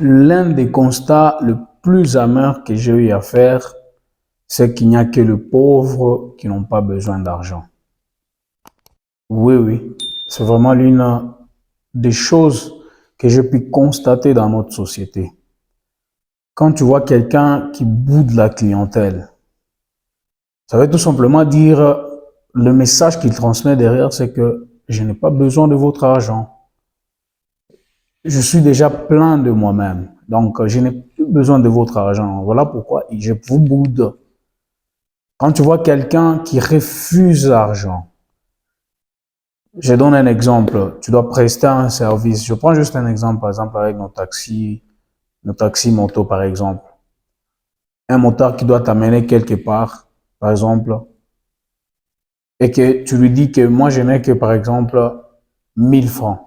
L'un des constats le plus amer que j'ai eu à faire, c'est qu'il n'y a que les pauvres qui n'ont pas besoin d'argent. Oui, oui, c'est vraiment l'une des choses que j'ai pu constater dans notre société. Quand tu vois quelqu'un qui boude la clientèle, ça veut tout simplement dire, le message qu'il transmet derrière, c'est que je n'ai pas besoin de votre argent. Je suis déjà plein de moi-même. Donc, je n'ai plus besoin de votre argent. Voilà pourquoi je vous boude. Quand tu vois quelqu'un qui refuse l'argent, je donne un exemple. Tu dois prester un service. Je prends juste un exemple, par exemple, avec nos taxis motos, par exemple. Un motard qui doit t'amener quelque part, par exemple, et que tu lui dis que moi, je n'ai que, par exemple, 1000 francs.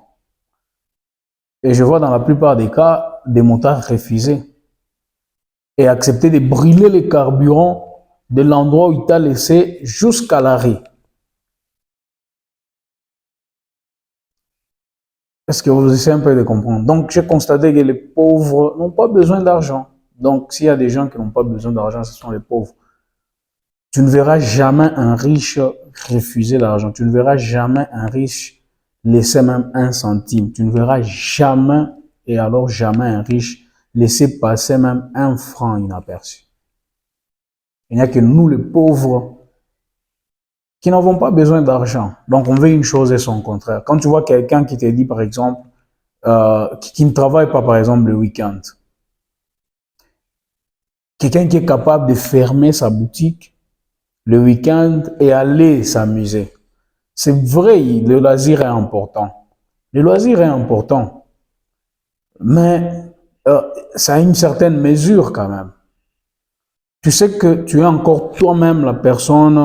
Et je vois dans la plupart des cas, des motards refuser et accepter de brûler les carburants de l'endroit où il t'a laissé jusqu'à l'arrêt. Est-ce que vous essayez un peu de comprendre? Donc, j'ai constaté que les pauvres n'ont pas besoin d'argent. Donc, s'il y a des gens qui n'ont pas besoin d'argent, ce sont les pauvres. Tu ne verras jamais un riche refuser l'argent. Tu ne verras jamais un riche laisser même un centime. Tu ne verras jamais, et alors jamais un riche laisser passer même un franc inaperçu. Il n'y a que nous, les pauvres, qui n'avons pas besoin d'argent. Donc, on veut une chose et son contraire. Quand tu vois quelqu'un qui te dit, par exemple, qui ne travaille pas, par exemple, le week-end, quelqu'un qui est capable de fermer sa boutique le week-end et aller s'amuser. C'est vrai, le loisir est important. Le loisir est important, mais ça a une certaine mesure quand même. Tu sais que tu es encore toi-même la personne,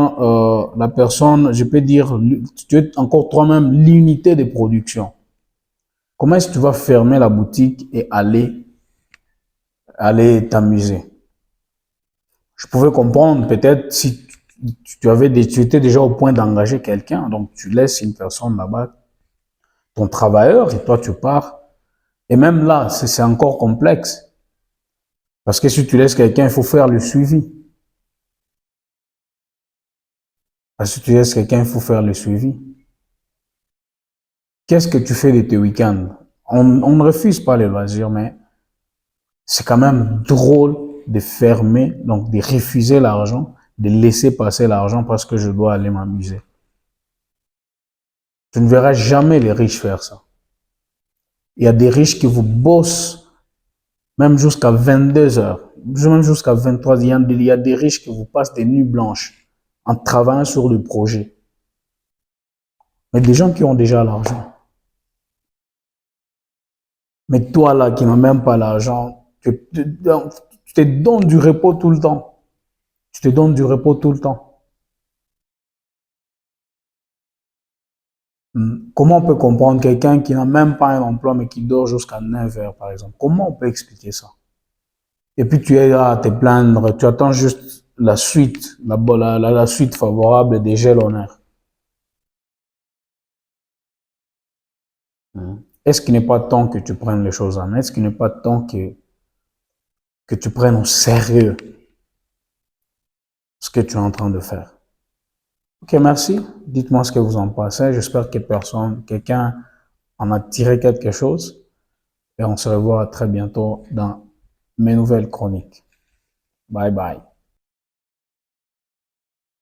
je peux dire, tu es encore toi-même l'unité de production. Comment est-ce que tu vas fermer la boutique et aller t'amuser? Je pouvais comprendre peut-être si tu étais déjà au point d'engager quelqu'un, donc tu laisses une personne là-bas, ton travailleur, et toi tu pars. Et même là, c'est encore complexe. Parce que si tu laisses quelqu'un, il faut faire le suivi. Parce que si tu laisses quelqu'un, il faut faire le suivi. Qu'est-ce que tu fais de tes week-ends? On ne refuse pas les loisirs, mais c'est quand même drôle de fermer, donc de refuser l'argent, de laisser passer l'argent parce que je dois aller m'amuser. Tu ne verras jamais les riches faire ça. Il y a des riches qui vous bossent même jusqu'à 22 heures, même jusqu'à 23 heures. Il y a des riches qui vous passent des nuits blanches en travaillant sur le projet. Mais des gens qui ont déjà l'argent. Mais toi là qui n'as même pas l'argent, tu te donnes du repos tout le temps. Tu te donnes du repos tout le temps. Comment on peut comprendre quelqu'un qui n'a même pas un emploi mais qui dort jusqu'à 9 heures par exemple? Comment on peut expliquer ça? Et puis tu es là à te plaindre, tu attends juste la suite, la suite favorable des jalonnaires. Est-ce qu'il n'est pas temps que tu prennes les choses en main? Est-ce qu'il n'est pas temps que tu prennes au sérieux ce que tu es en train de faire? Ok, merci. Dites-moi ce que vous en pensez. J'espère que quelqu'un en a tiré quelque chose. Et on se revoit très bientôt dans mes nouvelles chroniques. Bye bye.